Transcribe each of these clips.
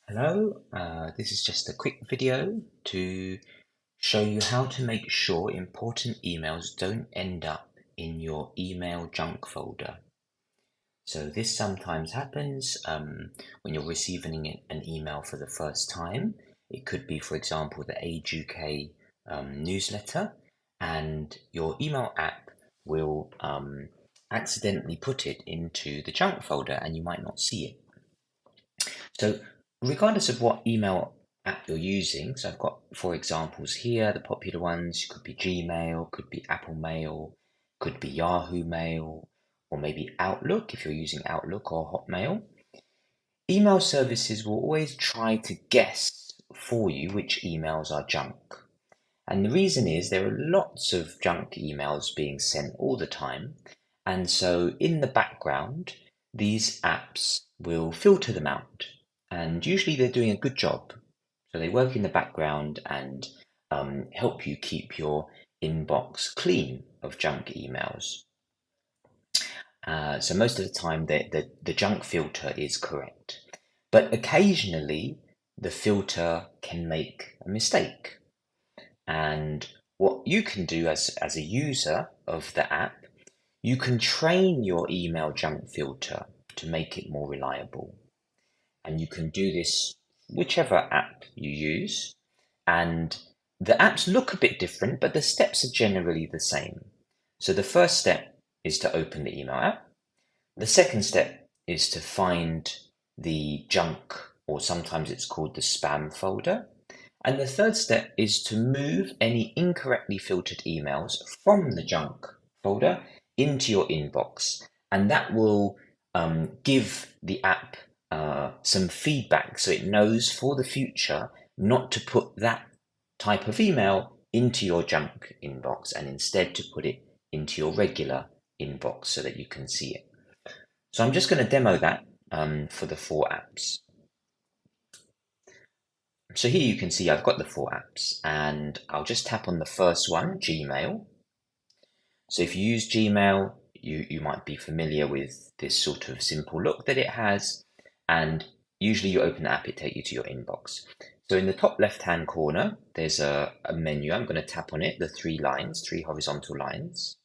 Hello, this is just a quick video to show you how to make sure important emails don't end up in your email junk folder. So this sometimes happens when you're receiving an email for the first time. It could be, for example, the Age UK newsletter, and your email app will accidentally put it into the junk folder and you might not see it. So regardless of what email app you're using, so I've got 4 examples here, the popular ones could be Gmail, could be Apple Mail, could be Yahoo Mail, or maybe Outlook if you're using Outlook or Hotmail. Email services will always try to guess for you which emails are junk. And the reason is there are lots of junk emails being sent all the time. And so in the background, these apps will filter them out. And usually they're doing a good job. So they work in the background and help you keep your inbox clean of junk emails. So most of the time, the junk filter is correct. But occasionally, the filter can make a mistake. And what you can do as a user of the app, you can train your email junk filter to make it more reliable. And you can do this whichever app you use. And the apps look a bit different, but the steps are generally the same. So the first step is to open the email app. The second step is to find the junk, or sometimes it's called the spam folder. And the third step is to move any incorrectly filtered emails from the junk folder into your inbox. And that will give the app some feedback so it knows for the future not to put that type of email into your junk inbox and instead to put it into your regular inbox so that you can see it. So I'm just going to demo that for the 4 apps. So here you can see I've got the 4 apps and I'll just tap on the first one, Gmail. So if you use Gmail, you might be familiar with this sort of simple look that it has. And usually you open the app, it takes you to your inbox. So in the top left-hand corner, there's a menu. I'm going to tap on it, the 3 lines, 3 horizontal lines.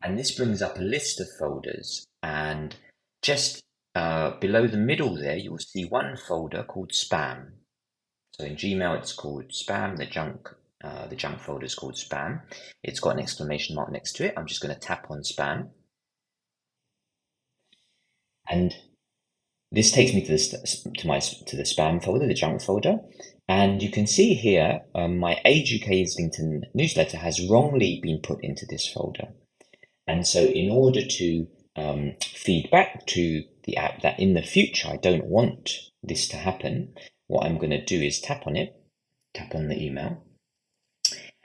And this brings up a list of folders. And just below the middle there, you'll see one folder called Spam. So in Gmail, it's called Spam. The junk folder is called Spam. It's got an exclamation mark next to it. I'm just going to tap on Spam. And this takes me to the spam folder, the junk folder, and you can see here my Age UK Islington newsletter has wrongly been put into this folder. And so in order to feed back to the app that in the future I don't want this to happen, what I'm going to do is tap on it, tap on the email,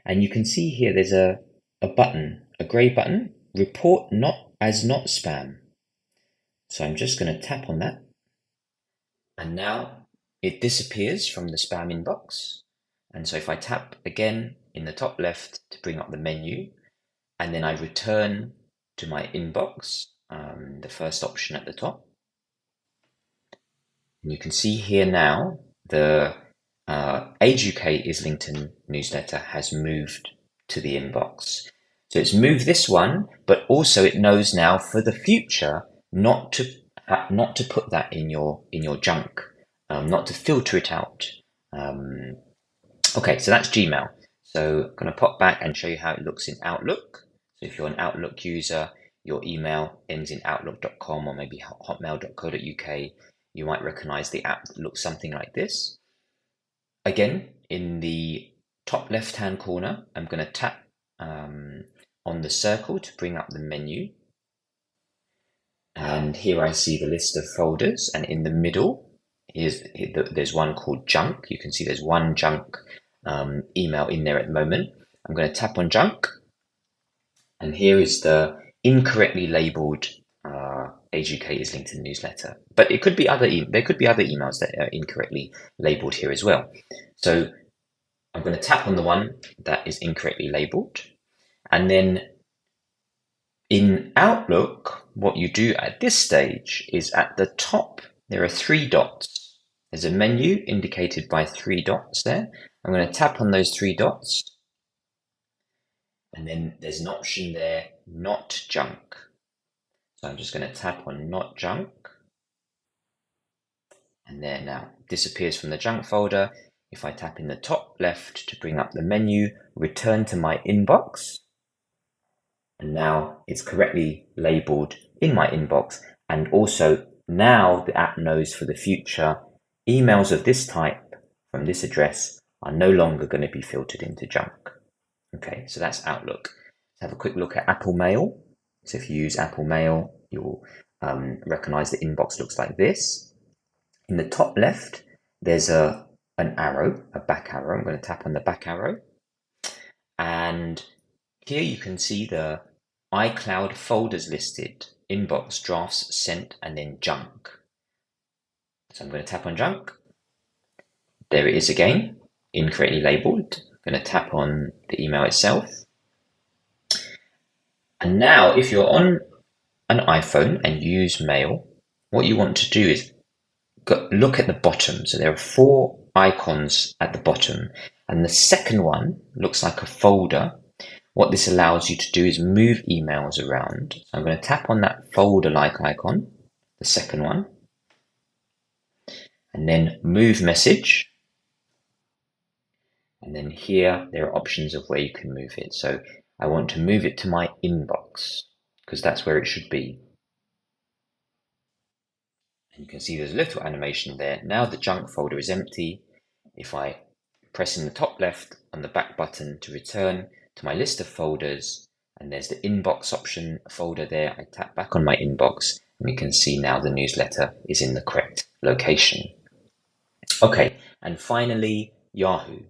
and you can see here there's a button, a grey button, report not spam. So I'm just going to tap on that. And now it disappears from the spam inbox. And so if I tap again in the top left to bring up the menu, and then I return to my inbox, the first option at the top, and you can see here now the Age UK Islington newsletter has moved to the inbox. So it's moved this one, but also it knows now for the future not to put that in your junk, not to filter it out. Okay, so that's Gmail. So I'm going to pop back and show you how it looks in Outlook. So if you're an Outlook user, your email ends in outlook.com or maybe hotmail.co.uk, you might recognize the app that looks something like this. Again, in the top left-hand corner, I'm going to tap on the circle to bring up the menu. And here I see the list of folders, and in the middle there's one called junk. You can see there's one junk email in there at the moment. I'm going to tap on junk, and here is the incorrectly labeled Age UK Islington newsletter. But it could be there could be other emails that are incorrectly labeled here as well. So I'm going to tap on the one that is incorrectly labeled, and then in Outlook, what you do at this stage is at the top, there are 3 dots. There's a menu indicated by 3 dots there. I'm going to tap on those 3 dots, and then there's an option there, not junk. So I'm just going to tap on not junk, and there now disappears from the junk folder. If I tap in the top left to bring up the menu, return to my inbox, and now it's correctly labeled in my inbox. And also now the app knows for the future, emails of this type from this address are no longer going to be filtered into junk. Okay, so that's Outlook. Let's have a quick look at Apple Mail. So if you use Apple Mail, you'll recognize the inbox looks like this. In the top left, there's an arrow, a back arrow. I'm going to tap on the back arrow. And here you can see the iCloud folders listed, inbox, drafts, sent, and then junk. So I'm going to tap on junk. There it is again, incorrectly labeled. I'm going to tap on the email itself. And now if you're on an iPhone and use Mail, what you want to do is look at the bottom. So there are 4 icons at the bottom, and the second one looks like a folder. What this allows you to do is move emails around. So I'm going to tap on that folder-like icon, the second one, and then move message. And then here there are options of where you can move it. So I want to move it to my inbox because that's where it should be. And you can see there's a little animation there. Now the junk folder is empty. If I press in the top left on the back button to return to my list of folders, and there's the inbox option folder there, I tap back on my inbox and we can see now the newsletter is in the correct location. Okay, and finally, Yahoo.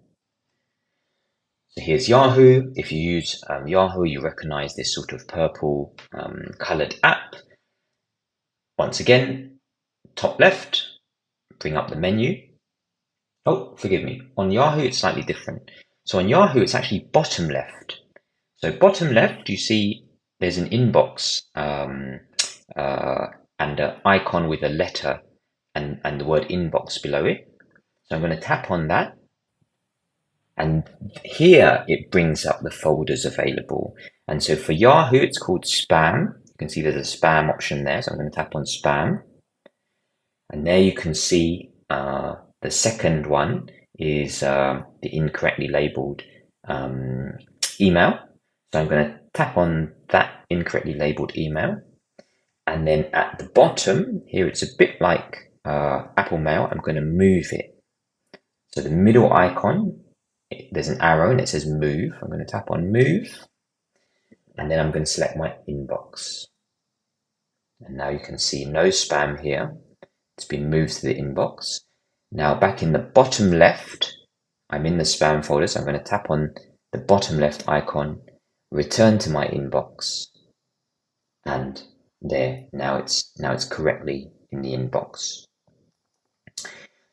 So here's Yahoo. If you use Yahoo, you recognize this sort of purple colored app. Once again, top left, bring up the menu. Oh, forgive me. On Yahoo, it's slightly different. So on Yahoo, it's actually bottom left. So bottom left, you see there's an inbox and an icon with a letter and the word inbox below it. So I'm going to tap on that. And here it brings up the folders available. And so for Yahoo, it's called spam. You can see there's a spam option there. So I'm going to tap on spam. And there you can see the second one is the incorrectly labeled email. So I'm going to tap on that incorrectly labeled email. And then at the bottom here, it's a bit like Apple Mail. I'm going to move it. So the middle icon, there's an arrow and it says move. I'm going to tap on move. And then I'm going to select my inbox. And now you can see no spam here. It's been moved to the inbox. Now back in the bottom left, I'm in the spam folder, so I'm going to tap on the bottom left icon, return to my inbox, and there, now it's correctly in the inbox.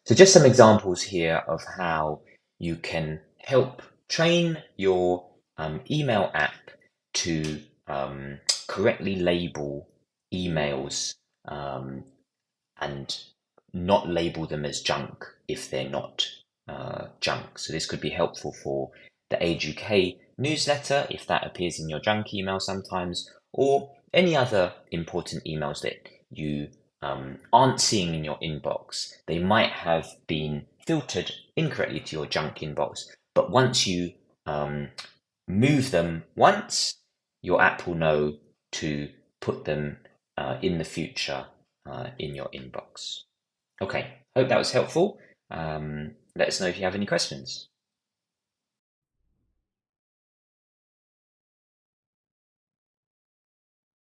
So just some examples here of how you can help train your email app to correctly label emails and not label them as junk if they're not junk. So this could be helpful for the Age UK newsletter if that appears in your junk email sometimes, or any other important emails that you aren't seeing in your inbox. They might have been filtered incorrectly to your junk inbox, but once you move them once, your app will know to put them in the future in your inbox. Okay, hope that was helpful. Let us know if you have any questions.